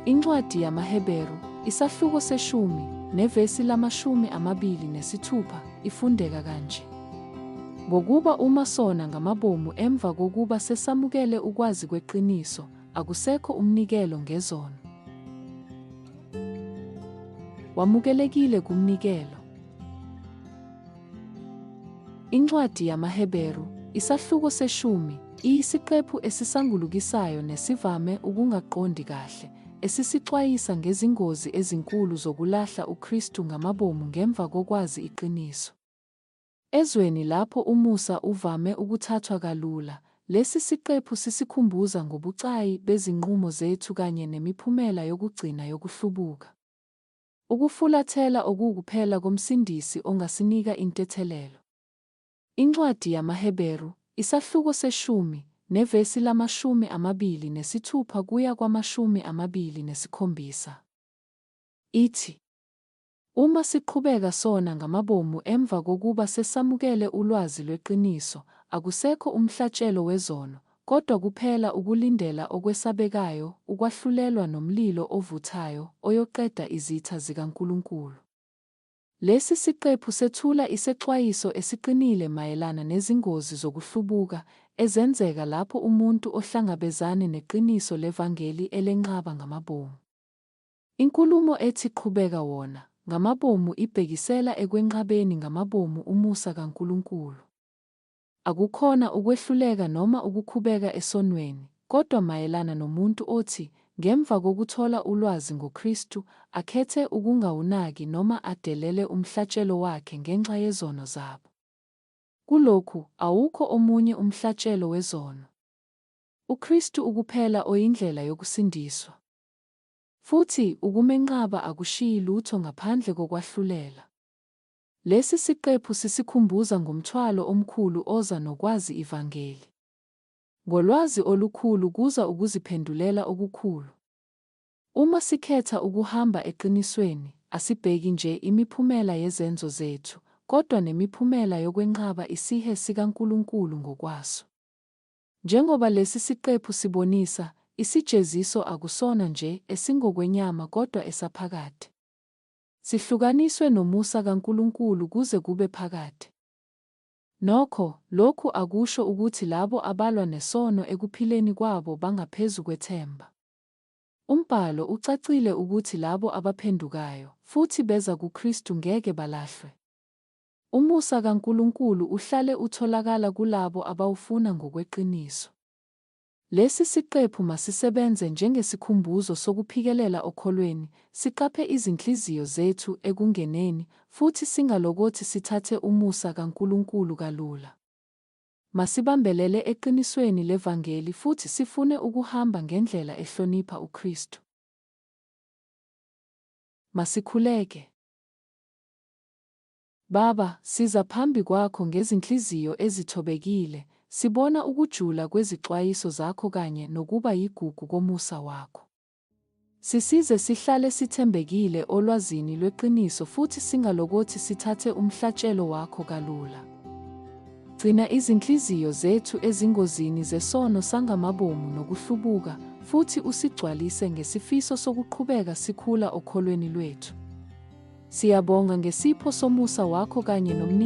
Incwadi yamaHeberu, isahluko seshumi, nevesi lama-26 ifundeka kanje. Ngokuba uma sona ngamabomu emva kokuba sesamukele ukwazi kweqiniso, akusekho umnikelo ngezono. Wamukelekile kumnikelo. Incwadi yamaHeberu, isahluko seshumi, iyisiqephu esisangulukisayo nesivame ukungaqondi kahle, esisixwayisa ngezingozi ezinkulu zokulahla uKristu ngamabomu ngemva kokwazi iqiniso. Ezweni lapho umusa uvame ukuthathwa kalula, lesi siqephu sisikhumbuza ngobucayi bezinqumo zethu kanye nemiphumela yokugcina yokuhlubuka. Ukufulathela okuwukuphela komsindisi ongasinika intethelelo. Incwadi yamaHeberu, isahluko seshumi, nevesi lama-26 kuya kwama-27. Ithi, uma siqhubeka sona ngamabomu emva kokuba sesamukele ulwazi lweqiniso, akusekho umhlatshelo wezono, kodwa kuphela ukulindela okwesabekayo, ukwahlulelwa nomlilo ovuthayo, oyoqeda izitha zikaNkulunkulu. Lesi siqephu sethula isexwayiso esiqinile mayelana nezingozi zokuhlubuka ezenzeka lapho umuntu ohlangabezane neqiniso levangeli elenqaba ngamabomu. Inkulumo ethi qhubeka wona ngamabomu ibhekisela ekwenqabeni ngamabomu umusa kaNkulunkulu. Akukhona ukwehluleka noma ukukhubeka esonweni, kodwa mayelana nomuntu othi, ngemva kokuthola ulwazi ngoKristu, akhethe ukungawunaki noma adelele umhlatshelo wakhe ngenxa yezono zabo. Kulokhu, awukho omunye umhlatshelo wezono. uKristu ukuphela oyindlela yokusindiswa. Futhi ukumenqaba akushiyi lutho ngaphandle kokwahlulela. Lesi siqephu sisikhumbuza ngomthwalo omkhulu oza nokwazi ivangeli. Ngolwazi olukhulu kuza ukuziphendulela okukhulu. Uma sikhetha ukuhamba eqinisweni, asibheki nje imiphumela yezenzo zethu, kodwa nemiphumela yokwenqaba isihe sikaNkulunkulu ngokwaso. Njengoba lesi siqephu sibonisa, isijeziso akusona nje esingokwenyama kodwa esaphakade. Sihlukaniswe nomusa kaNkulunkulu kuze kube phakade. Nokho, lokhu akusho ukuthi labo abalwa nesono ekuphileni kwabo bangaphezu kwethemba. Umbhalo ucacile ukuthi labo abaphendukayo, futhi beza kuKristu ngeke balahlwe. Umusa kaNkulunkulu uhlale utholakala kulabo abawufuna ngokweqiniso. Lesi siqephu masisebenze njengesikhumbuzo sokuphikelela okholweni, siqaphe izinhliziyo zethu ekungeneni, futhi singalokothi sithathe umusa kaNkulunkulu kalula. Masibambelele eqinisweni levangeli futhi sifune ukuhamba ngendlela ehlonipha uKristu. Masikhuleke. Baba, siza phambi kwakho ngezinhliziyo ezithobekile, sibona ukujula kwezixwayiso zakho kanye nokuba yigugu komusa wakho. Sisize sihlale sithembekile olwazini lweqiniso futhi singalokothi sithathe umhlatshelo wakho kalula. Gcina izinhliziyo zethu ezingozini zesono sangamabomu nokuhlubuka, futhi usigcwalise ngesifiso sokuqhubeka sikhula okholweni lwethu. Siyabonga ngesipho somusa wakho kanye nomnikelo